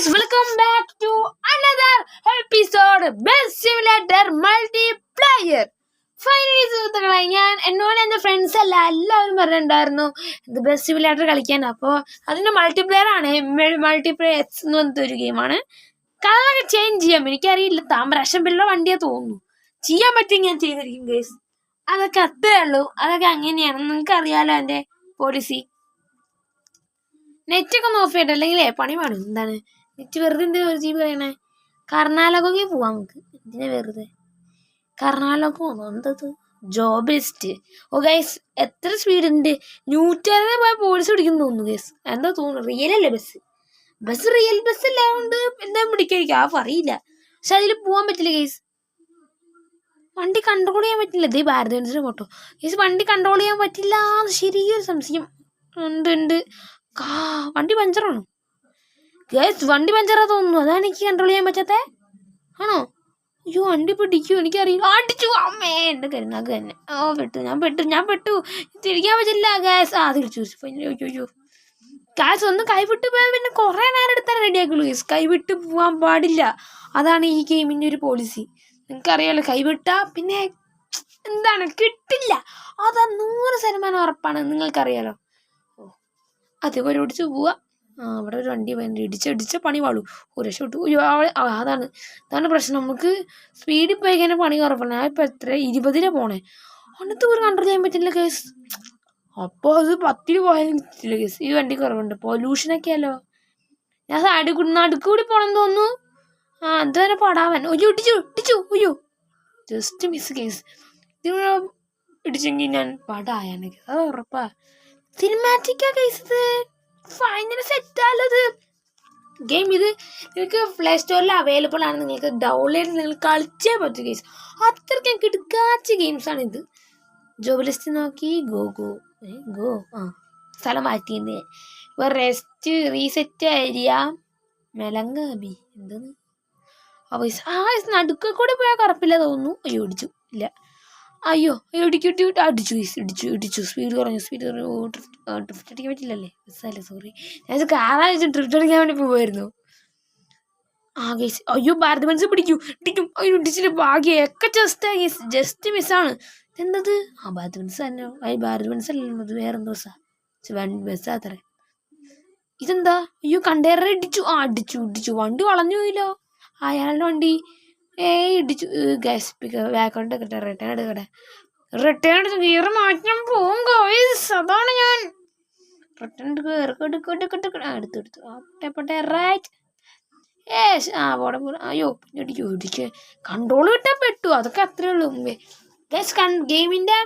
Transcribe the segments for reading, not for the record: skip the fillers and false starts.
guys, welcome back to another episode Best Simulator Multiplayer. Finally സുഹൃത്തുക്കളെ, ഞാൻ എന്നോട് എൻ്റെ ഫ്രണ്ട്സ് എല്ലാവരും പറഞ്ഞിട്ടുണ്ടായിരുന്നു ഇത് ബെസ്റ്റ് സിമുലേറ്റർ കളിക്കാൻ. അപ്പോൾ അതിൻ്റെ മൾട്ടിപ്ലെയർ ആണ്, മൾട്ടിപ്ലെയർ എക്സ് എന്ന് പറഞ്ഞിട്ട് ഒരു ഗെയിമാണ്. കളറൊക്കെ ചേഞ്ച് ചെയ്യാം, എനിക്കറിയില്ല. താമരാശം പിള്ള വണ്ടിയെ തോന്നുന്നു ചെയ്യാൻ പറ്റും, ഞാൻ ചെയ്തിരിക്കും ഗൈസ്. അതൊക്കെ അത്രേ ഉള്ളൂ, അതൊക്കെ അങ്ങനെയാണ്, നിങ്ങൾക്ക് അറിയാലോ എൻ്റെ പോളിസി. നെറ്റൊക്കെ ഒന്ന് ഓഫ് ചെയ്യട്ടെ, അല്ലെങ്കിൽ പണി പാടും. എന്താണ് നെറ്റ് വെറുതെ എന്ത് ഒരു GB പറയണേ? കർണാടകയ്ക്ക് പോവാം നമുക്ക്. എന്തിനാ വെറുതെ കർണാടക പോകാം? എന്തത് ജോബിസ്റ്റ്. ഓ ഗൈസ്, എത്ര സ്പീഡ് ഉണ്ട്? 160 പോയ പോലീസ് പിടിക്കുന്നു തോന്നുന്നു ഗൈസ്. എന്താ തോന്നുന്നു? റിയൽ അല്ലേ ബസ് റിയൽ ബസ് അല്ലാണ്ട് എന്താ പിടിക്കായിരിക്കും, അറിയില്ല. പക്ഷെ അതിൽ പോകാൻ പറ്റില്ല ഗൈസ്. വണ്ടി കൺട്രോൾ ചെയ്യാൻ പറ്റില്ല. ഇതേ ഭാരത് ബെൻസിന്റെ ഫോട്ടോ ഗൈസ്. വണ്ടി കൺട്രോൾ ചെയ്യാൻ പറ്റില്ല, ശരിയൊരു സംശയം ഉണ്ട്. വണ്ടി പഞ്ചറാണോ ഗൈസ്? വണ്ടി പഞ്ചറാ തോന്നുന്നു, അതാണ് എനിക്ക് കൺട്രോൾ ചെയ്യാൻ പറ്റാത്തേ. ആണോ? അയ്യോ, വണ്ടി പിടിക്കൂ, എനിക്കറിയില്ല. അടിച്ചു അമ്മേ, എൻ്റെ കരുനാക്ക് തന്നെ. ഞാൻ പെട്ടു തിരിക്കാൻ പറ്റില്ല ഗ്യാസ്. തിരിച്ചു. അയ്യോ ഗ്യാസ് ഒന്ന് കൈവിട്ട് പോയാൽ പിന്നെ കുറേ നേരം എടുത്താൽ റെഡിയാക്കുള്ളൂ ഗൈസ്. കൈവിട്ട് പോകാൻ പാടില്ല, അതാണ് ഈ ഗെയിമിൻ്റെ ഒരു പോളിസി. നിങ്ങൾക്കറിയാലോ, കൈവിട്ടാ പിന്നെ എന്താണ് കിട്ടില്ല, അതാ 100% ഉറപ്പാണ്. നിങ്ങൾക്കറിയാലോ. അതേപോലെ ഓടിച്ച് പോവാ. അവിടെ ഒരു വണ്ടി ഇടിച്ച പണി പാളൂ. രക്ഷപ്പെട്ടു. അതാണ് പ്രശ്നം. നമുക്ക് സ്പീഡിൽ പോയി കഴിഞ്ഞാൽ പണി കുറവാണ്. ഞാൻ ഇപ്പം എത്ര 20 പോണേ, അന്നത്തെ ഒരു കൺട്രോൾ ചെയ്യാൻ പറ്റില്ല കേസ്. അപ്പോൾ അത് 10 പോയാലും കിട്ടില്ല കേസ്. ഈ വണ്ടി കുറവുണ്ട്, പൊല്യൂഷനൊക്കെ അല്ലോ. ഞാൻ നടുക്കൂടി പോകണമെന്ന് തോന്നുന്നു. അതുവരെ പടാവൻ. ഇടിച്ചു. അയ്യോ, ജസ്റ്റ് മിസ് കേസ്. ഇതിന് ഇടിച്ചെങ്കിൽ ഞാൻ പടായാണ് കേസ്, അത് ഉറപ്പാ. സിനിമാറ്റിക്കാ കേസ്. ഇത് ഫൈനൽ സെറ്റാലത് ഗെയിം. ഇത് നിങ്ങൾക്ക് പ്ലേ സ്റ്റോറിൽ അവൈലബിൾ ആണ്. നിങ്ങൾക്ക് ഡൗൺലോഡ് നിങ്ങൾ കളിച്ചേ പറ്റൂ കേസ്. അത്രയ്ക്ക് കിടക്കാച്ച ഗെയിംസാണ് ഇത്. ജോബ് ലിസ്റ്റ് നോക്കി ഗോ സ്ഥലം മാറ്റിയെന്ന്. ഇപ്പോൾ റെസ്റ്റ് റീസെറ്റ് ഏരിയ മെലങ്കാബി എന്തെന്ന് നടുക്ക കൂടെ പോയാൽ കറപ്പില്ല തോന്നുന്നു. അയ്യോ ഇടിച്ചു. ഇല്ല, അയ്യോ ഇടിച്ചു. സ്പീഡ് കുറഞ്ഞു. ഡ്രിഫ്റ്റ് അടിക്കാൻ പറ്റില്ലല്ലേ? ബസ്സല്ലേ, സോറി. ഞാൻ കാറായിട്ട് ഡ്രിഫ്റ്റ് അടിക്കാൻ വേണ്ടി പോവായിരുന്നു. ഗേസ്, അയ്യോ ഭാരത് ബെൻസ് ഇടിക്കും. അയ്യോ ഇടിച്ചിട്ട് ഭാഗ്യമൊക്കെ ജസ്റ്റ് മിസ്സാണ്. എന്തത്? ഭാരത് ബെൻസ് തന്നെ. ഭാരത് ബെൻസ് അല്ലല്ലോ, അത് വേറെന്തോ ബസ്സാ അത്ര. ഇതെന്താ? അയ്യോ കണ്ടെയ്നർ ഇടിച്ചു. വണ്ടി വളഞ്ഞു പോയില്ലോ, അയാളുടെ വണ്ടി. ഇടിച്ചു. ഗ്യാസ് ബാക്കൗണ്ട് റിട്ടേൺ എടുത്ത് ഗിയർ മാറ്റാൻ പോകും ഗോയ്സ്. അതാണ് ഞാൻ റിട്ടേൺ എടുത്തു റൈറ്റ്. അയ്യോ ഇടിച്ചു. കൺട്രോൾ വിട്ടാൽ പെട്ടു, അതൊക്കെ അത്രേ ഉള്ളൂ. ഗൈസ്, ഗെയിമിൻ്റെ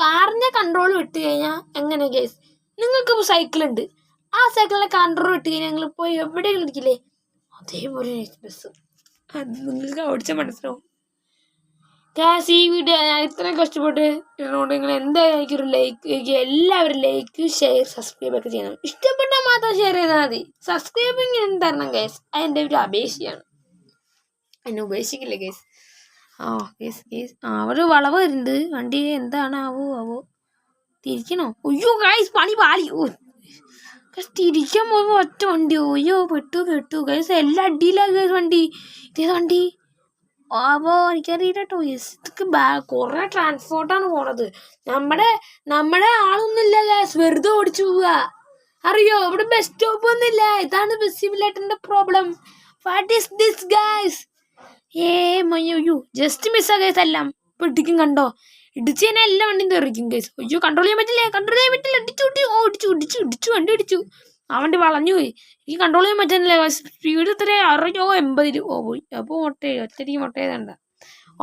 കാറിൻ്റെ കൺട്രോൾ വിട്ട് കഴിഞ്ഞാൽ എങ്ങനെ ഗൈസ്? നിങ്ങൾക്ക് സൈക്കിളുണ്ട്, ആ സൈക്കിളിൻ്റെ കൺട്രോൾ വിട്ട് കഴിഞ്ഞാൽ നിങ്ങൾ പോയി എവിടെയെങ്കിലും ഇരിക്കില്ലേ? അതേപോലെ ബസ്. അത് നിങ്ങൾക്ക് ഓടിച്ച മനസ്സിലാവും ഗൈസ്. ഈ വീഡിയോ ഞാൻ ഇത്രയും കഷ്ടപ്പെട്ട് ഇതുകൊണ്ട് നിങ്ങൾ എന്തായാലും എനിക്കൊരു എല്ലാവരും ലൈക്ക്, ഷെയർ, സബ്സ്ക്രൈബ് ഒക്കെ ചെയ്യണം. ഇഷ്ടപ്പെട്ടാൽ മാത്രം ഷെയർ ചെയ്താൽ മതി. സബ്സ്ക്രൈബിങ് തരണം ഗൈസ്, അതെൻ്റെ ഒരു അപേക്ഷയാണ്. എന്നെ ഉപേക്ഷിക്കില്ല ഗൈസ്. ഒരു വളവ് വരുന്നുണ്ട്. വണ്ടി എന്താണ് ആവോ തിരിക്കണോ? അയ്യോ ഗൈസ്, പണി പാളി. തിരിക്കാൻ പോകുമ്പോൾ ഒറ്റ വണ്ടി. അയ്യോ പെട്ടു ഗൈസ്. എല്ലാം അടിയിലാണ് ഗൈസ് വണ്ടി. ഇതേത് വണ്ടി എനിക്കറിയില്ല കേട്ടോ. ഇതൊക്കെ കുറേ ട്രാൻസ്പോർട്ടാണ് പോണത്. നമ്മുടെ ആളൊന്നുമില്ല ഗൈസ്, വെറുതെ ഓടിച്ചു പോവുക. അറിയോ, ഇവിടെ ബസ് സ്റ്റോപ്പ് ഒന്നുമില്ല. ഇതാണ് ബസ് സിമുലേറ്ററിന്റെ problem. What is this guys? അയ്യോ ജസ്റ്റ് മിസ്സാ ഗൈസ്. എല്ലാം ഇപ്പൊ ഇടിക്കും, കണ്ടോ? ഇടിച്ച് തന്നെ എല്ലാ വണ്ടിയും തെറിക്കും ഗൈസ്. അയ്യോ കൺട്രോൾ ചെയ്യാൻ പറ്റില്ല. ഇടിച്ചു. വണ്ടി ഇടിച്ചു. ആ വണ്ടി വളഞ്ഞു പോയി. എനിക്ക് കൺട്രോൾ ചെയ്യാൻ പറ്റുന്നില്ല. സ്പീഡ് എത്ര? 60-80 പോയി. അപ്പോൾ ഒറ്റയടിക്ക് മുട്ടയതണ്ട.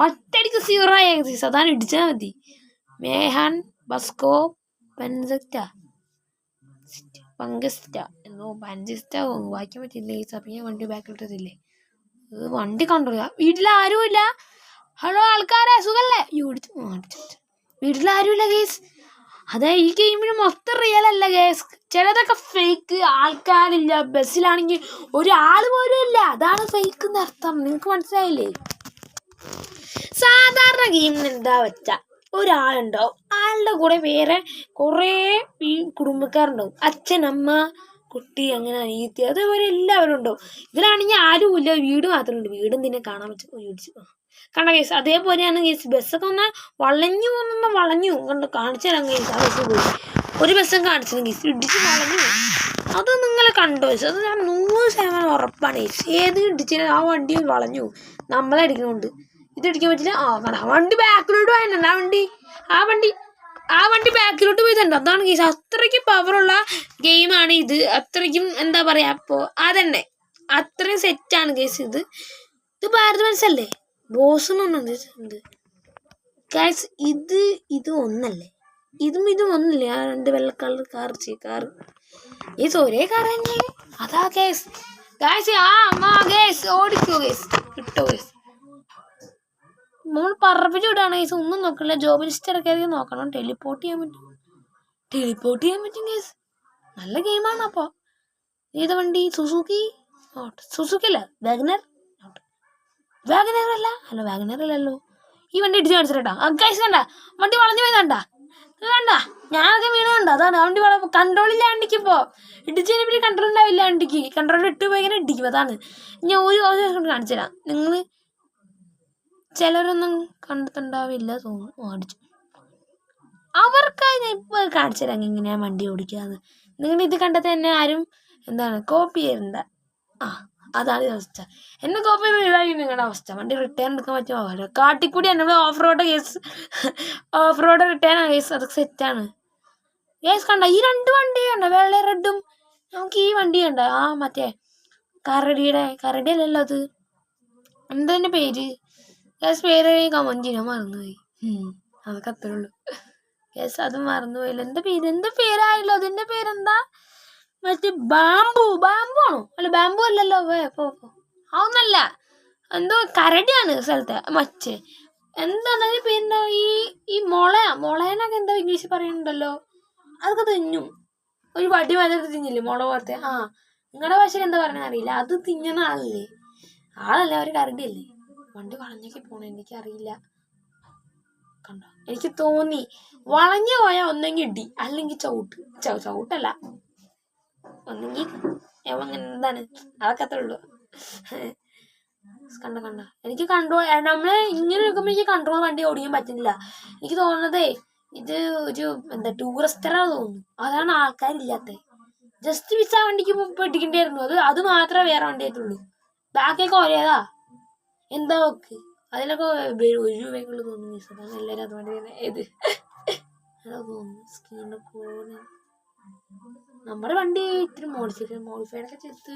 ഒറ്റയടിക്ക് 0 ആയ ഗൈസ്. അതാണ് ഇടിച്ചാൽ മതി. മേഹാൻ ബസ്കോ പഞ്ചസ്റ്റ വായിക്കാൻ പറ്റില്ല ഗൈസ്. അപ്പം ഞാൻ വണ്ടി ബാക്കിലിട്ടതില്ലേ. വണ്ടി കൺട്രോൾ ചെയ്യാം. വീട്ടിലാരുമില്ല. ഹലോ ആൾക്കാരെ, സുഖല്ലേ? വീട്ടിലാരുമില്ല ഗൈസ്. അതെ, ഈ ഗെയിമിന് മൊത്തം റിയൽ അല്ല ഗൈസ്, ചിലതൊക്കെ ഫേക്ക്. ആൾക്കാരില്ല. ബസ്സിലാണെങ്കിൽ ഒരാൾ പോലും ഇല്ല, അതാണ് ഫേക്ക് എന്ന് അർത്ഥം. നിങ്ങൾക്ക് മനസ്സിലായില്ലേ? സാധാരണ ഗെയിമിന് എന്താ വെച്ചാൽ ഒരാളുണ്ടാവും, ആളുടെ കൂടെ വേറെ കുറേ കുടുംബക്കാരുണ്ടാവും. അച്ഛൻ, അമ്മ, കുട്ടി അങ്ങനെ അനിയത്തി അതേപോലെ എല്ലാവരും ഉണ്ടാവും. ഇതിലാണെങ്കിൽ ആരും ഇല്ല, വീട് മാത്രമുണ്ട്. വീട് എന്തിനെ കാണാൻ പറ്റും ഇടിച്ചു കണ്ട കേസ്. അതേപോലെയാണ് കേസ്. ബസ്സൊക്കെ ഒന്ന് വളഞ്ഞു കണ്ട് കാണിച്ചു തരാൻ കേസ്. ആ ബസ് പോയി ഒരു ബസ്സും കാണിച്ചത് കേസ്, ഇടിച്ച് വളഞ്ഞു. അത് നിങ്ങൾ കണ്ടോ കേസ്? അത് ഞാൻ 100% ഉറപ്പാണ് കേസ്. ഏത് ഇടിച്ചാലും ആ വണ്ടി വളഞ്ഞു. നമ്മളെ അടിക്കണോണ്ട് ഇത് ഇടിക്കാൻ പറ്റില്ല. ആ വണ്ടി ബാക്കിലോട്ട് പോയിട്ടുണ്ട്. ആ വണ്ടി ബാക്കിലോട്ട് പോയിട്ടുണ്ട്. അതാണ് കേസ്. അത്രയ്ക്ക് പവറുള്ള ഗെയിമാണ് ഇത്. അത്രയ്ക്കും എന്താ പറയാ, അപ്പോൾ അതന്നെ അത്രയും സെറ്റാണ് കേസ്. ഇത് ഭാരത് മനസ്സല്ലേ ബോസ് ഉണ്ട് ഗൈസ്. ഇത് ഒന്നല്ലേ, ഇതും ഒന്നില്ലേ? ആ 2 വെള്ള കളർ കാർ ഇത് ഒരേ കാർ തന്നെ. അതാ കേസ്. ഗൈസ് ഓടിക്കോ കേസ്, കിട്ടോ കേസ്. മോൾ പറപ്പിച്ച് വിടാണ് കേസ്. ഒന്നും നോക്കണില്ല. ജോബ് ലിസ്റ്റ് ഇറക്കിയത് നോക്കണം. ടെലിപ്പോർട്ട് ചെയ്യാൻ പറ്റും കേസ്. നല്ല ഗെയിമാണ്. അപ്പോൾ ഏത് വണ്ടി? സുസുക്കി അല്ല, വാഗനർ അല്ലല്ലോ. ഈ വണ്ടി ഇടിച്ച് കാണിച്ചിട്ടാ ഗൈസ്. കണ്ട വണ്ടി വളഞ്ഞു പോയതാണ്ടാ, കണ്ട ഞാനൊക്കെ വീണ് കണ്ട. അതാണ് വണ്ടി കൺട്രോളില്ല വണ്ടിക്ക്. ഇപ്പോൾ ഇടിച്ചതിനെ പറ്റി കൺട്രോൾ ഉണ്ടാവില്ല വണ്ടിക്ക്. കൺട്രോൾ ഇട്ട് പോയി ഇങ്ങനെ ഇടിക്കും. അതാണ് ഞാൻ ഒരു കാണിച്ചു തരാം. നിങ്ങൾ ചിലരൊന്നും കണ്ടിട്ടുണ്ടാവില്ല തോന്നുന്നു. അടിച്ചു അവർക്കായി ഞാൻ ഇപ്പോൾ കാണിച്ചു തരാം ഇങ്ങനെയാണ് വണ്ടി ഓടിക്കാന്ന്. നിങ്ങൾ ഇത് കണ്ടത് തന്നെ ആരും കോപ്പി ചെയ്യണ്ട. അതാണ് അവസ്ഥ. എന്നെ കോപ്പി ചെയ്തായി നിങ്ങളുടെ അവസ്ഥ. വണ്ടി റിട്ടേൺ എടുക്കാൻ പറ്റുമോ? കാട്ടിക്കൂടി നമ്മൾ ഓഫ് റോഡ് റിട്ടേൺ ആണ് കേസ്. അതൊക്കെ സെറ്റാണ് കേസ്. കണ്ട ഈ 2 വണ്ടി കണ്ട, വെള്ള റെഡും. നമുക്ക് ഈ വണ്ടി കണ്ട, മറ്റേ കരടി അല്ലല്ലോ അത്. എന്തതിൻ്റെ പേര് കേസ്? പേര് കമന്റ് ചെയ്യാൻ മറന്നുപോയി. അതൊക്കെ അത്രേ ഉള്ളൂ കേസ്. അത് മറന്നുപോയില്ല. എന്താ പേരായല്ലോ? അതിന്റെ പേരെന്താ? മറ്റേ ബാമ്പു ആണോ? അല്ല, ബാമ്പു അല്ലല്ലോ. അതൊന്നല്ല, എന്തോ കരടിയാണ് സ്ഥലത്തെ. മറ്റേ എന്താ പേരുണ്ടോ? ഈ മുളേനൊക്കെ എന്താ ഇംഗ്ലീഷ് പറയുന്നുണ്ടല്ലോ. അതൊക്കെ തിന്നും. ഒരു വടി വലത് തിന്നില്ലേ, മുള പോലത്തെ. നിങ്ങളുടെ ഭാഷയിൽ എന്താ പറയണ അറിയില്ല. അത് തിന്നുന്ന ആളല്ലേ ഒരു കരടിയല്ലേ. വണ്ടി വളഞ്ഞൊക്കെ പോണേ, എനിക്കറിയില്ല. കണ്ടോ? എനിക്ക് തോന്നി വളഞ്ഞു പോയാൽ ഒന്നെങ്കിൽ ഇടി, അല്ലെങ്കിൽ ചവിട്ടല്ല, ഒന്നെങ്കിൽ എന്താണ്. അതൊക്കെ അത്രേ ഉള്ളൂ. കണ്ട എനിക്ക് കൺട്രോൾ, നമ്മള് ഇങ്ങനെ എടുക്കുമ്പോൾ എനിക്ക് കൺട്രോൾ വണ്ടി ഓടിക്കാൻ പറ്റുന്നില്ല. എനിക്ക് തോന്നുന്നതേ ഇത് ഒരു ടൂറിസ്റ്ററാണ് തോന്നുന്നു. അതാണ് ആൾക്കാരില്ലാത്ത. ജസ്റ്റ് മിസ് ആ വണ്ടിക്ക് ഇടിക്കണ്ടായിരുന്നു. അത് മാത്രമേ വേറെ വണ്ടി ആയിട്ടുള്ളൂ. ബാക്കിയൊക്കെ ഒരേതാ. എന്താ നോക്ക്, അതിലൊക്കെ 1 രൂപയ്ക്കുള്ള തോന്നുന്നു. എല്ലാവരും അതുകൊണ്ട് തന്നെ അതാ തോന്നുന്നു. സ്കീനിൽ പോകുന്ന നമ്മുടെ വണ്ടി ഇത്തിരി മോഡിഫൈഡൊക്കെ ചെയ്ത്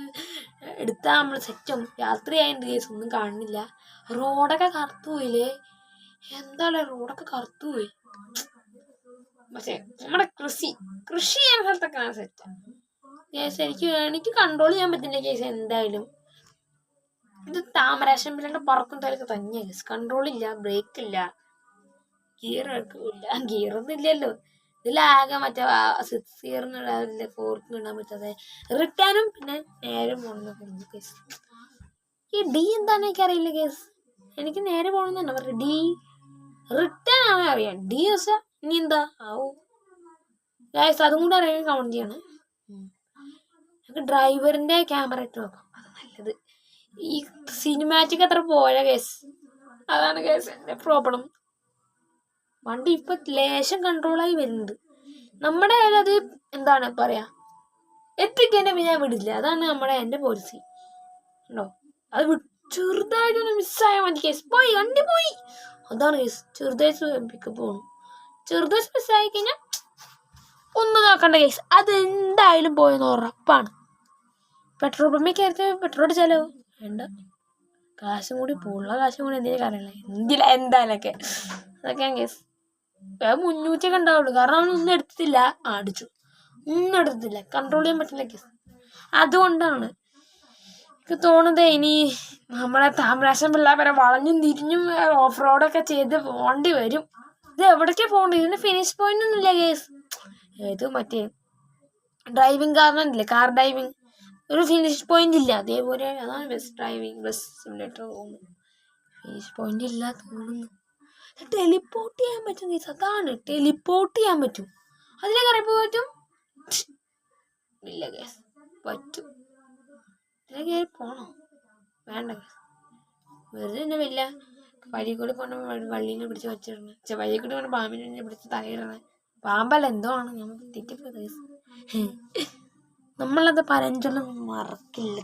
എടുത്താൽ നമ്മൾ സെറ്റും. രാത്രിയായിട്ട് കേസ് ഒന്നും കാണുന്നില്ല. റോഡൊക്കെ കറുത്തു പോയില്ലേ? എന്താണ് റോഡൊക്കെ കറുത്തു പോയി. പക്ഷേ നമ്മുടെ കൃഷി ചെയ്യുന്ന സ്ഥലത്തൊക്കെ സെറ്റാണ് കേസ്. എനിക്ക് കൺട്രോൾ ചെയ്യാൻ പറ്റില്ല കേസ്. എന്തായാലും ഇത് താമരാശമ്പിലെ പറക്കും തലക്ക് തന്നെ കേസ്. കൺട്രോൾ ഇല്ല, ബ്രേക്ക് ഇല്ല, ഗിയറൊന്നും ഇല്ലല്ലോ. ഇതിലാകെ മറ്റേ 6 ഗിയർ എന്നുള്ള 4th ഇടാൻ പറ്റാതെ റിട്ടേണും പിന്നെ നേരെ പോകണമെന്നൊക്കെ കേസ്. ഈ ഡി എന്താണെന്ന് എനിക്കറിയില്ല കേസ്. എനിക്ക് നേരെ പോകണമെന്ന് തന്നെ പറഞ്ഞു. ഡി റിട്ടേൺ ആണ് അറിയാം. ഡി ദിവസം ഇനി എന്താ ഗൈസ്, അതും കൂടെ അറിയാൻ കൗണ്ട് ചെയ്യണം. നമുക്ക് ഡ്രൈവറിന്റെ ക്യാമറ ഇട്ട് നോക്കാം, അത് നല്ലത്. ഈ സിനിമാറ്റിക് അത്ര പോയ കേസ്. അതാണ് കേസ് എന്റെ പ്രോബ്ലം. വണ്ടി ഇപ്പൊ ലേശം കൺട്രോളായി വരുന്നുണ്ട്. നമ്മുടെ കയ്യിൽ അത് എന്താണ് പറയാ, എത്തിക്കന്നെ ഞാൻ വിടില്ല. അതാണ് എന്റെ പോളിസി. ഉണ്ടോ? അത് ചെറുതായിട്ടൊന്ന് മിസ്സായാൽ മതി കേസ്. വണ്ടി പോയി. അതാണ് കേസ്. ചെറുതായിട്ട് പിക്കപ്പ് പോകണം. ചെറുതായിട്ട് മിസ്സായി കഴിഞ്ഞാൽ ഒന്നും നോക്കണ്ട കേസ്. അത് എന്തായാലും പോയെന്ന് ഉറപ്പാണ്. പെട്രോൾ പമ്പിൽ കയറി പെട്രോൾ ചെലവ് വേണ്ട. കാശും കൂടി എന്തെങ്കിലും കാര്യമില്ല. എന്തായാലൊക്കെ അതൊക്കെയാണ് കേസ്. 300 ഉണ്ടാവുള്ളൂ. കാരണം അവനൊന്നും എടുത്തില്ല. അടിച്ചു. ഒന്നും എടുത്തില്ല. കൺട്രോൾ ചെയ്യാൻ പറ്റില്ല കേസ്. അതുകൊണ്ടാണ് എനിക്ക് തോന്നുന്നത് ഇനി നമ്മളെ താമരാശം പിള്ളേരെ വളഞ്ഞും തിരിഞ്ഞും ഓഫ് റോഡൊക്കെ ചെയ്ത് പോകേണ്ടി വരും. ഇത് എവിടേക്കാണ് പോകേണ്ടത്? ഇതിന് ഫിനിഷ് പോയിന്റ് ഒന്നും ഇല്ല കേസ്. ഇത് മറ്റേ ഡ്രൈവിംഗ് കാർ ഡ്രൈവിംഗ് ഒരു ഫിനിഷ് പോയിന്റ് ഇല്ല. അതേപോലെ അതാണ് ബസ് സിമുലേറ്റർ തോന്നുന്നു. ഫിനിഷ് പോയിന്റ് ഇല്ല തോന്നുന്നു. ടെലിപ്പോർട്ട് ചെയ്യാൻ പറ്റും കേസ്. അതാണ് ടെലിപ്പോർട്ട് ചെയ്യാൻ പറ്റും. അതിലേക്ക് അറിയപ്പോ പറ്റും ഇല്ല കേസ്. പറ്റും. ഇതിലെ കയറി പോണോ? വേണ്ട. വെറുതെ തന്നെ വലിയ വഴി കൂടി പോണ വള്ളിനെ പിടിച്ച് വെച്ചിടണേ. വഴി കൂടി പോണ പാമ്പിനെ പിടിച്ച് തലയിടണേ. പാമ്പല്ല എന്തോ ആണ്. ഞാൻ തെറ്റിപ്പോയി. നമ്മളത് പരഞ്ചൊല്ലും മറക്കില്ല,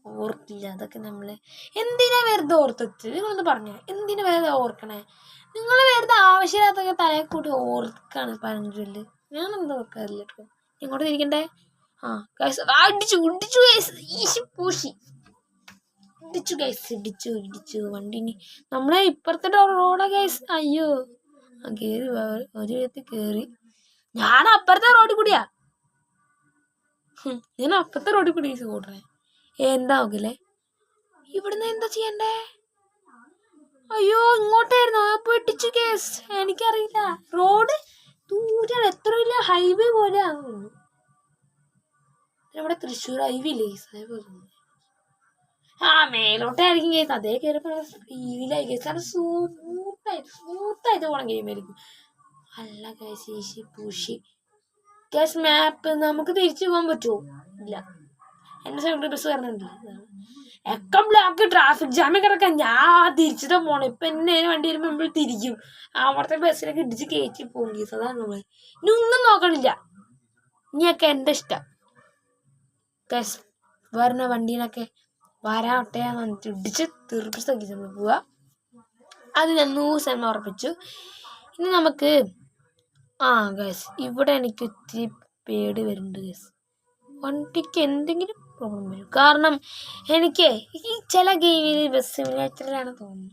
ഓർക്കില്ല. അതൊക്കെ നമ്മള് എന്തിനാ വെറുതെ ഓർത്തിട്ട്? നിങ്ങളൊന്ന് പറഞ്ഞേ, എന്തിനാ വെറുതെ ഓർക്കണേ? നിങ്ങൾ വെറുതെ ആവശ്യമില്ലാത്തൊക്കെ തലയെ കൂട്ടി ഓർക്കാണ് പഴഞ്ചൊല്ല്. ഞാനെന്താ ഓർക്കാറില്ല കേട്ടോ. ഇങ്ങോട്ട് തിരിക്കണ്ടേ? ഇടിച്ചു വണ്ടിന്. നമ്മളെ ഇപ്പുറത്തെ റോഡാ ഗൈസ്. അയ്യോ കേറി ഒരു വിധത്തിൽ കേറി. ഞാൻ അപ്പുറത്തെ റോഡിൽ കൂടിയാ. ഞാൻ അപ്പുറത്തെ റോഡിൽ കൂടി കൂട്ടണേ. എന്താ നോക്കില്ലേ? ഇവിടുന്ന് എന്താ ചെയ്യണ്ടേ? അയ്യോ ഇങ്ങോട്ടായിരുന്നു. അപ്പൊ ഇടിച്ചു കേസ്. എനിക്കറിയില്ല. റോഡ് ദൂരാണ്. എത്ര വലിയ ഹൈവേ പോലെയാണ്. നമ്മുടെ തൃശ്ശൂർ ഹൈവേ ഇല്ലേ അതേപോലെ. മേലോട്ടായിരിക്കും കേസ്. അതേ കയറിയപ്പോ ഫീലായി കേസ്. കാരണം സ്മൂത്തായിട്ട് പോണം ഗെയിമായിരിക്കും. അല്ല കേസ് പൂശി കേസ്. മാപ്പ് നമുക്ക് തിരിച്ചു പോകാൻ പറ്റുമോ? ഇല്ല. എന്റെ സൈഡിൽ ബസ് വരുന്നുണ്ട്. ഒക്കെ ബ്ലോക്ക്, ട്രാഫിക് ജാമിൽ കിടക്കാൻ. ഞാൻ തിരിച്ചിട്ട് പോണം. ഇപ്പൊ എന്നെ വണ്ടി വരുമ്പോ നമ്മൾ തിരിക്കും. അവിടുത്തെ ബസ്സിലൊക്കെ ഇടിച്ച് കയറ്റി പോകും കേസ്. അതാണ് നമ്മള്. ഇനി ഒന്നും നോക്കണില്ല. ഇനിയൊക്കെ എന്റെ ഇഷ്ടം. കേസ് വരുന്ന വണ്ടീനൊക്കെ വരാട്ടെ വന്നിട്ട് ഇടിച്ച് തീർപ്പിച്ച് നമ്മൾ പോവാ. അത് ഞാൻ 100% ഉറപ്പിച്ചു. ഇനി നമുക്ക് ഗൈസ് ഇവിടെ എനിക്ക് ഒത്തിരി പേടി വരുന്നുണ്ട് ഗൈസ്. വണ്ടിക്ക് എന്തെങ്കിലും പ്രോബ്ലം വരും. കാരണം എനിക്ക് ഈ ചില ഗെയിമിൽ ബസ് സിമുലേറ്ററിലാണ് തോന്നുന്നു,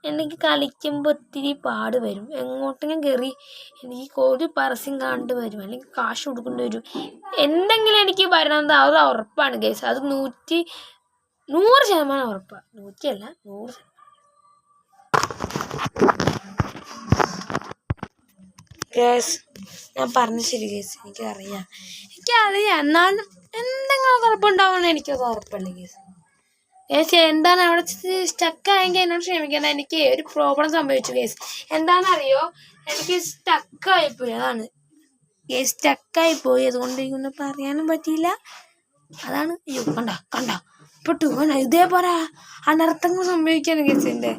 എനിക്ക് കളിക്കുമ്പോൾ ഒത്തിരി പാട് വരും. എങ്ങോട്ടെങ്കിലും കയറി എനിക്ക് ഒരു പരസ്യം കാണേണ്ടി വരും, അല്ലെങ്കിൽ കാശ് കൊടുക്കേണ്ടി വരും. എന്തെങ്കിലും എനിക്ക് വരണമെന്ന് അത് ഉറപ്പാണ് ഗൈസ്. അത് 100% ഉറപ്പാണ്. 100 അല്ല 100%. ഗേസ് ഞാൻ പറഞ്ഞു ശരി ഗേസ്. എനിക്കറിയാം. എന്നാലും എന്തെങ്കിലും കുഴപ്പമുണ്ടാവുമെന്ന് എനിക്കത് ഉറപ്പല്ല ഗേസ്. എന്താണ് അവിടെ സ്റ്റക്കായെങ്കിൽ എന്നോട് ക്ഷമിക്കണം. എനിക്ക് ഒരു പ്രോബ്ലം സംഭവിച്ചു ഗേസ്. എന്താണെന്നറിയോ? എനിക്ക് സ്റ്റക്കായിപ്പോയി. അതാണ് ഗേസ്, സ്റ്റക്കായിപ്പോയി. അതുകൊണ്ട് എനിക്കൊന്നും പറയാനും പറ്റിയില്ല. അതാണ്. അയ്യോ കണ്ട പെട്ടു. ഇതേപോലെ അനർത്ഥങ്ങൾ സംഭവിക്കാണ് ഗേസ്. എൻ്റെ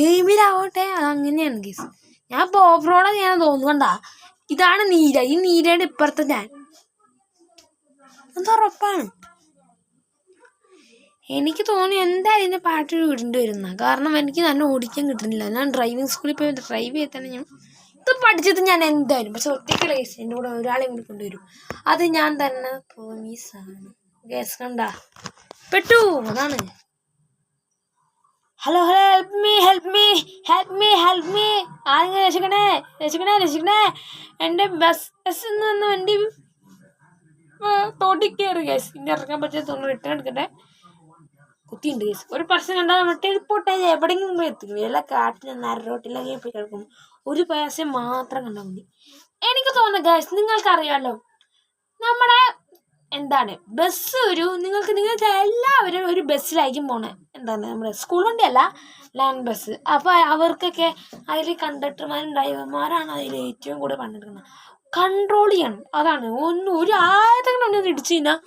ഗെയിമിലാവട്ടെ അതങ്ങനെയാണ് ഗേസ്. ഞാൻ ഇപ്പോൾ ഓഫ് റോഡാ ചെയ്യാൻ തോന്നുന്നു. കണ്ട ഇതാണ് നീര. ഈ നീരയുടെ ഇപ്പുറത്തെ ഞാൻ. എന്താ ഉറപ്പാണ്. എനിക്ക് തോന്നി എന്തായാലും ഇതിൻ്റെ പാട്ട് വിടേണ്ടി വരുന്ന. കാരണം എനിക്ക് നല്ല ഓടിക്കാൻ കിട്ടുന്നില്ല. ഞാൻ ഡ്രൈവിംഗ് സ്കൂളിൽ പോയി ഡ്രൈവ് ചെയ്താണ് ഞാൻ ഇത് പഠിച്ചത്. ഞാൻ എന്തായാലും പക്ഷെ ഒറ്റയ്ക്കുള്ള കേസ് എൻ്റെ കൂടെ ഒരാളെയും കൂടി കൊണ്ടുവരും. അത് ഞാൻ തന്നെ പ്രോമീസാണ് കേസ്. കണ്ട പെട്ടു. അതാണ്. ഹലോ ഹെൽപ്പ് മീ ആരെങ്കിലും രക്ഷിക്കണേ. എൻ്റെ ബസ് എന്ന് വന്ന വണ്ടി തോട്ടി കയറി കേസ്. ഇനി ഇറങ്ങാൻ പറ്റിയ തോന്നുന്നു. റിട്ടേൺ എടുക്കട്ടെ. കുത്തിയുണ്ട് കേസ്. ഒരു പ്രശ്നം കണ്ടാൽ നമ്മൾ ടെലിപ്പോർട്ട് ചെയ്ത് എവിടെയെങ്കിലും എത്തിക്കും. എല്ലാ കാട്ടിൽ നരറോട്ടിലൊക്കെ പോയി കിടക്കും. ഒരു പൈസ മാത്രം കണ്ടാൽ മതി. എനിക്ക് തോന്നുന്നു ഗൈസ്, നിങ്ങൾക്കറിയാമല്ലോ നമ്മുടെ എന്താണ് ബസ് നിങ്ങൾക്ക് എല്ലാവരും ഒരു ബസ്സിലായിരിക്കും പോണേ. എന്താണ് നമ്മുടെ സ്കൂൾ വണ്ടിയല്ല, ലാൻഡ് ബസ്. അപ്പോൾ അവർക്കൊക്കെ അതിൽ കണ്ടക്ടർമാരും ഡ്രൈവർമാരാണ് അതിൽ ഏറ്റവും കൂടുതൽ പങ്കെടുക്കുന്നത്. കൺട്രോൾ ചെയ്യണം. അതാണ്. ഒരു ആയിരത്തങ്ങനെ ഒന്ന് ഇടിച്ചു കഴിഞ്ഞാൽ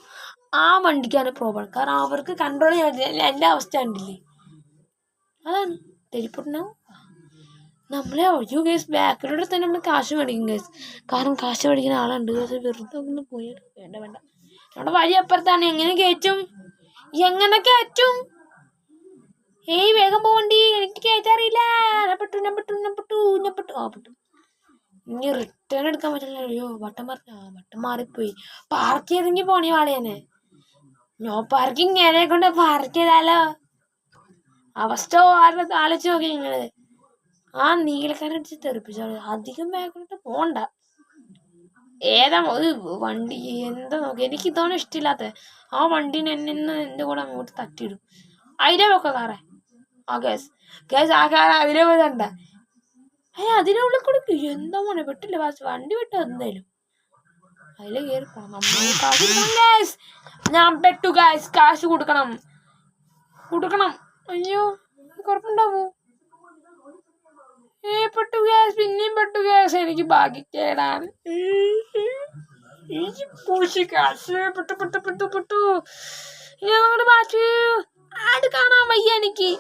ആ വണ്ടിക്കാണ് പ്രോബ്ലം. കാരണം അവർക്ക് കൺട്രോൾ ചെയ്യാൻ പറ്റില്ല. എല്ലാ അവസ്ഥ ഉണ്ടില്ലേ. അതാണ് ടെലിപ്പോർട്ടിനാവും. നമ്മളെ ഒരു കേസ് ബാക്കിലൂടെ തന്നെ നമ്മൾ കാശ് മേടിക്കും കേസ്. കാരണം കാശ് മേടിക്കുന്ന ആളുണ്ട്. പക്ഷെ വെറുതെ ഒന്ന് പോയാൽ വേണ്ട. നമ്മുടെ വഴി അപ്പുറത്താണ്. എങ്ങനെ കയറ്റും? വേഗം പോവണ്ടി. എനിക്ക് കയറ്റാറിയില്ല. പെട്ടു. ഇനി റിട്ടേൺ എടുക്കാൻ പറ്റില്ല. അയ്യോ വട്ടം മാറിപ്പോയി. പാർക്ക് ചെയ്തെങ്കിൽ പോണി വാളേനെ. No parking. എന്നെ കൊണ്ട് പാർക്ക് ചെയ്താലോ? അവസ്ഥ ആലോചിച്ച് നോക്കി നിങ്ങള്. ആ നീലക്കാരൻ അടിച്ച് തെറിപ്പിച്ചോളൂ. അധികം ബാക്കിലോട്ട് പോണ്ട. ഏതാ ഒരു വണ്ടി എന്താ നോക്കി. എനിക്ക് ഇതാണ് ഇഷ്ടമില്ലാത്ത. ആ വണ്ടീനെ എൻ്റെ കൂടെ അങ്ങോട്ട് തട്ടിയിടും. അതിലെ വെക്ക കാറേ. കേസ് ആ കാർ അതിലെ പോയി കണ്ട. അതിലെ ഉള്ളിൽ കൊടുക്കും. എന്താ മോനെ പെട്ടില്ല. വണ്ടി വിട്ടു. എന്തായാലും അതിലെ കയറി പോണം. ഞാൻ പെട്ടു ഗൈസ്. കാശ് കൊടുക്കണം. അയ്യോ കുഴപ്പമുണ്ടാവോ? പെട്ടു ഗ്യാസ്. പിന്നെയും പെട്ടു ഗ്യാസ്. എനിക്ക് ഭാഗ്യക്കേടാണ്. പെട്ടു ഞങ്ങളുടെ മാറ്റി ആട് കാണാൻ വയ്യ എനിക്ക്.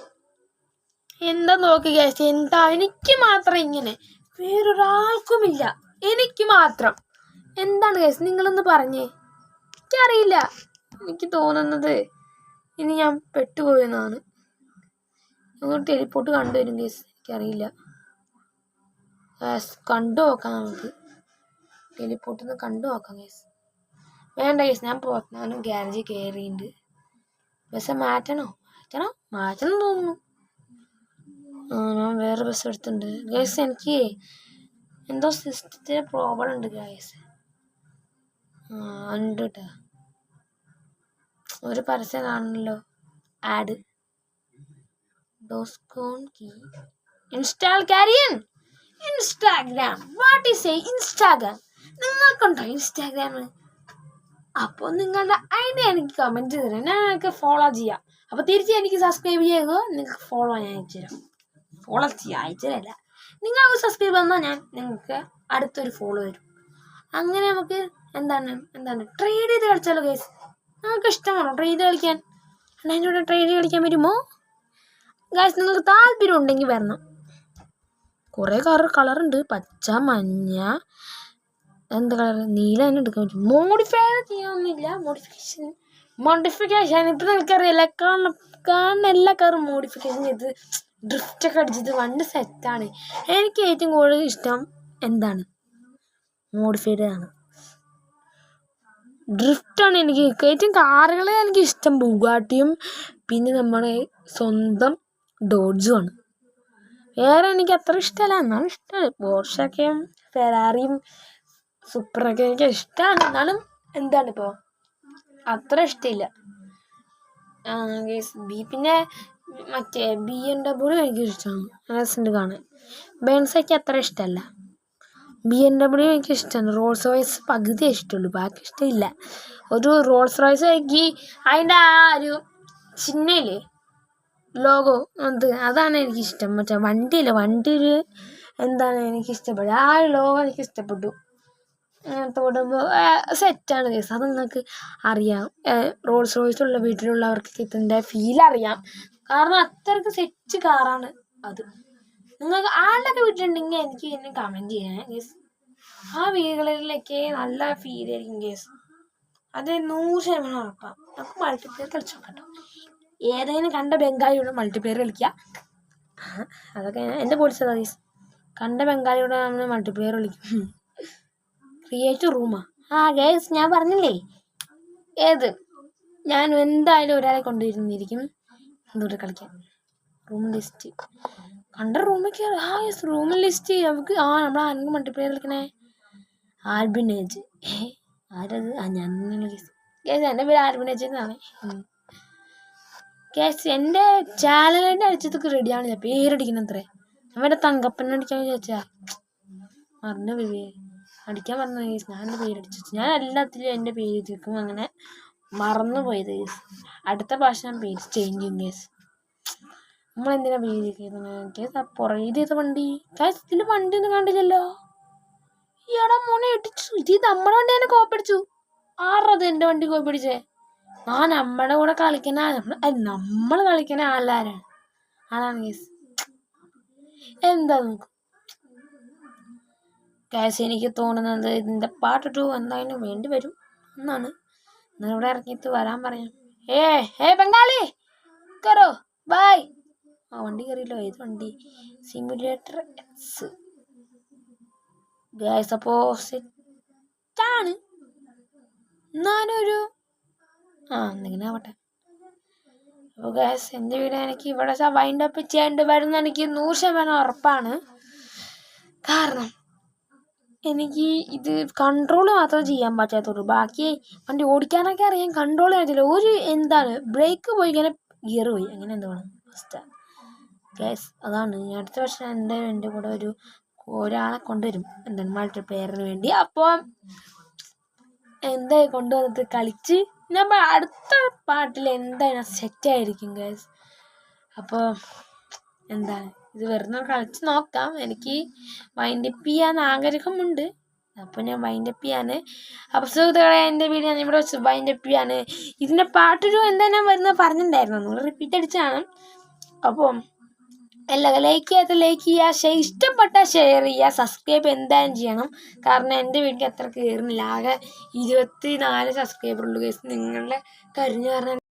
എന്താ നോക്കി ഗ്യാസ്, എന്താ എനിക്ക് മാത്രം ഇങ്ങനെ, വേറൊരാൾക്കുമില്ല, എനിക്ക് മാത്രം. എന്താണ് ഗ്യാസ്, നിങ്ങളൊന്ന് പറഞ്ഞേ. എനിക്കറിയില്ല, എനിക്ക് തോന്നുന്നത് ഇനി ഞാൻ പെട്ടുപോയെന്നാണ്. ഞങ്ങൾ ടെലിപ്പോർട്ട് കണ്ടുവരും ഗ്യാസ്, എനിക്കറിയില്ല. കണ്ടു നോക്കാം, നമുക്ക് ടെലിപ്പോർട്ടിൽ നിന്ന് കണ്ടു നോക്കാം ഗ്യാസ്. വേണ്ട ഗ്യാസ്, ഞാൻ ഞാനും ഗ്യാരേജിൽ കയറിയിട്ടുണ്ട്. ബസ് മാറ്റണം തോന്നുന്നു. ഞാൻ വേറെ ബസ് എടുത്തിട്ടുണ്ട് ഗ്യാസ്. എനിക്ക് എന്തോ സിസ്റ്റത്തിന് പ്രോബ്ലം ഉണ്ട് ഗ്യാസ്. ഉണ്ട് കേട്ടോ, ഒരു പരസ്യം കാണണല്ലോ, ആഡ് ഡോസ്കോൺ കീ ഇൻസ്റ്റാൾ കാരിയൻ Instagram. What is a Instagram? നിങ്ങൾക്കുണ്ടോ ഇൻസ്റ്റാഗ്രാം? അപ്പോൾ നിങ്ങളുടെ ഐഡി എനിക്ക് കമൻറ്റ് തരാം, ഞാൻ നിങ്ങൾക്ക് ഫോളോ ചെയ്യാം. അപ്പോൾ തിരിച്ച് എനിക്ക് സബ്സ്ക്രൈബ് ചെയ്തോ, നിങ്ങൾക്ക് ഫോളോ ഞാൻ അയച്ചു തരാം. ഫോളോ ചെയ്യാം, അയച്ചതല്ല, നിങ്ങൾക്ക് സബ്സ്ക്രൈബ് വന്നാൽ ഞാൻ നിങ്ങൾക്ക് അടുത്തൊരു ഫോളോ വരും. അങ്ങനെ നമുക്ക് എന്താണ് ട്രേഡ് ചെയ്ത് കളിച്ചാലോ ഗൈസ്? നിങ്ങൾക്ക് ഇഷ്ടമാണോ ട്രേഡ് കളിക്കാൻ? എന്നോട് ട്രേഡ് കളിക്കാൻ വരുമോ ഗൈസ്? നിങ്ങൾക്ക് താല്പര്യം ഉണ്ടെങ്കിൽ വരണം. കുറേ കളറുണ്ട്, പച്ച, മഞ്ഞ, എന്താ കളർ, നീല തന്നെ എടുക്കാൻ പറ്റും. മോഡിഫൈ ചെയ്യാനൊന്നുമില്ല, മോഡിഫിക്കേഷൻ ഇപ്പം നിങ്ങൾക്കറിയില്ല, കാണുന്ന എല്ലാ കാറും മോഡിഫിക്കേഷൻ ചെയ്ത് ഡ്രിഫ്റ്റൊക്കെ അടിച്ചത് വണ്ടി സെറ്റാണ്. എനിക്ക് ഏറ്റവും കൂടുതൽ ഇഷ്ടം എന്താണ്, മോഡിഫൈഡ് ആണ്, ഡ്രിഫ്റ്റാണ് എനിക്ക് ഏറ്റവും. കാറുകളെ എനിക്ക് ഇഷ്ടം ബുഗാട്ടിയും പിന്നെ നമ്മുടെ സ്വന്തം ഡോഡ്ജുമാണ്. വേറെ എനിക്ക് അത്ര ഇഷ്ടമല്ല, എന്നാലും ഇഷ്ടമാണ്. പോർഷൊക്കെയും ഫെറാറിയും സൂപ്പറൊക്കെ എനിക്ക് ഇഷ്ടമാണ്, എന്നാലും ഇപ്പോൾ അത്ര ഇഷ്ടമില്ല. പിന്നെ മറ്റേ BMW എനിക്ക് ഇഷ്ടമാണ്, രസമുണ്ട് കാണാൻ. ബെൻസൊക്കെ അത്ര ഇഷ്ടമല്ല, BMW എനിക്ക് ഇഷ്ടമാണ്. റോൾസ് റോയ്സ് പകുതി ഇഷ്ടമുള്ളൂ, ബാക്കി ഇഷ്ടമില്ല. ഒരു റോൾസ് റോയ്സ് എനിക്ക് അതിൻ്റെ ആ ഒരു ചിഹ്നയില്ലേ, ലോഗോ, അതാണ് എനിക്കിഷ്ടം. മറ്റേ വണ്ടി ഒരു എനിക്ക് ഇഷ്ടപ്പെട്ടു, ആ ലോഗോ എനിക്ക് ഇഷ്ടപ്പെട്ടു. തൊടുമ്പോൾ സെറ്റാണ് കേസ്. അത് നിങ്ങൾക്ക് അറിയാം, റോൾസ് റോയ്സ് ഉള്ള വീട്ടിലുള്ളവർക്ക് ഇതിൻ്റെ ഫീൽ അറിയാം, കാരണം അത്രയ്ക്ക് സെറ്റ് കാറാണ് അത്. നിങ്ങൾക്ക് ആളുടെ വീട്ടിലുണ്ടെങ്കിൽ എനിക്ക് എന്നെ കമൻറ്റ് ചെയ്യാൻ കേസ്. ആ വീടുകളിലേക്ക് നല്ല ഫീൽ ആയിരിക്കും കേസ്, അത് 100% ഉറപ്പാണ്. നമുക്ക് മൾട്ടിപ്ലെയർ കളിച്ചു നോക്കാം കേട്ടോ. ഏതെങ്കിലും കണ്ട ബംഗാളിയോട് മൾട്ടിപ്ലെയർ കളിക്കുക, അതൊക്കെ എൻ്റെ പോളിസി. കേസ് കണ്ട ബംഗാളിയോട് നമ്മൾ മൾട്ടിപ്ലെയർ കളിക്കും. ക്രിയേറ്റ് റൂമാ ഗേസ്, ഞാൻ പറഞ്ഞില്ലേ ഞാൻ എന്തായാലും ഒരാളെ കൊണ്ടുവരുന്നിരിക്കും ഇതോടെ കളിക്കാൻ. റൂം ലിസ്റ്റ് കണ്ട റൂമൊക്കെ റൂം ലിസ്റ്റ് നമുക്ക് നമ്മൾ ആരെങ്കിലും മൾട്ടിപ്ലെയർ കളിക്കണേ. ആൽബിനേജ് ആരത്? ഞാൻ കേസ് എൻ്റെ പേര് ആൽബിനേജ് എന്നാണ് കേസ്. എൻ്റെ ചാനലിൻ്റെ അടിച്ചതൊക്കെ റെഡിയാണ്, ഞാൻ പേരടിക്കുന്നത്രേ. നമ്മുടെ തങ്കപ്പനെ അടിക്കാൻ ചോദിച്ചാ മറന്നു പോയി, അടിക്കാൻ പറഞ്ഞു കേസ്. ഞാൻ എൻ്റെ പേരടിച്ചു, ഞാൻ എല്ലാത്തിലും എൻ്റെ പേര് എഴുതിക്കും, അങ്ങനെ മറന്നു പോയത് കേസ്. അടുത്ത പ്രാവശ്യം ഞാൻ പേര് ചേഞ്ച് ചെയ്യും കേസ്. നമ്മളെന്തിനാ പേര് കേസ്? പുറകെ ചെയ്ത വണ്ടി കേസ്, ഇതിൽ വണ്ടി ഒന്നും കണ്ടില്ലല്ലോ. ഈയിടെ മോനെ ഇടിച്ചു, ഇത് നമ്മുടെ വണ്ടി തന്നെ കോപ്പടിച്ചു. ആറത് എൻ്റെ വണ്ടി കോപ്പടിച്ചേ? നമ്മുടെ കൂടെ കളിക്കുന്ന നമ്മൾ കളിക്കുന്ന ആളാരാണ്? അതാണ് കേസ്. എന്താ നോക്കും കേസ്, എനിക്ക് തോന്നുന്നത് ഇതിൻ്റെ പാർട്ട് 2 എന്തായാലും വേണ്ടി വരും എന്നാണ്. ഇവിടെ ഇറങ്ങിയിട്ട് വരാൻ പറയാം. ബംഗാളി കയറോ, ബൈ. വണ്ടി കയറിയില്ലോ. ഏത് വണ്ടി? Simulator X guys. അപ്പോൾ സെറ്റാണ്, എന്നാലൊരു എന്തെങ്കിലും ആവട്ടെ. അപ്പോൾ ഗൈസ്, എൻ്റെ വീഡിയോ എനിക്ക് ഇവിടെ വൈൻഡ് അപ്പ് ചെയ്യേണ്ടി വരുന്ന എനിക്ക് 100% ഉറപ്പാണ്. കാരണം എനിക്ക് ഇത് കൺട്രോൾ മാത്രമേ ചെയ്യാൻ പറ്റാത്തുള്ളൂ, ബാക്കി വണ്ടി ഓടിക്കാനൊക്കെ അറിയാം, കൺട്രോൾ ചെയ്തില്ല. ഒരു ബ്രേക്ക് പോയി ഇങ്ങനെ ഗിയർ പോയി, അങ്ങനെ എന്തോ ആണ് ഫസ്റ്റ് ഗൈസ്. അതാണ് അടുത്ത വർഷം എന്തായാലും എൻ്റെ കൂടെ ഒരാളെ കൊണ്ടുവരും, മൾട്ടിപ്ലെയറിന് വേണ്ടി. അപ്പോൾ എന്തായാലും കൊണ്ടുവന്നിട്ട് കളിച്ച് നമ്മൾ അടുത്ത പാട്ടിൽ എന്തായാലും സെറ്റായിരിക്കും ഗൈസ്. അപ്പോൾ ഇത് വെറുതെ കളിച്ച് നോക്കാം. എനിക്ക് വൈൻഡപ്പ് ചെയ്യാൻ ആഗ്രഹമുണ്ട്, അപ്പോൾ ഞാൻ വൈൻഡപ്പ് ചെയ്യാണ്. അപ്പോൾ സുഹൃത്തുക്കളെ, എൻ്റെ വീഡിയോ ഞാൻ ഇവിടെ വെച്ച് വൈൻഡപ്പ് ചെയ്യാണ്. ഇതിൻ്റെ പാർട്ട് 2 എന്താ ഞാൻ വരുന്നത് പറഞ്ഞിട്ടുണ്ടായിരുന്നു, നിങ്ങൾ റിപ്പീറ്റ് അടിച്ചാണ്. അപ്പം എല്ലാവരും ലൈക്ക് ചെയ്യുക, ഇഷ്ടപ്പെട്ടാൽ ഷെയർ ചെയ്യുക, സബ്സ്ക്രൈബ് എന്തായാലും ചെയ്യണം. കാരണം എൻ്റെ വീട്ടിൽ അത്ര കയറുന്നില്ല, ആകെ 24 സബ്സ്ക്രൈബറുള്ളൂ ഗൈസ്. നിങ്ങളുടെ കരുഞ്ഞു പറഞ്ഞാൽ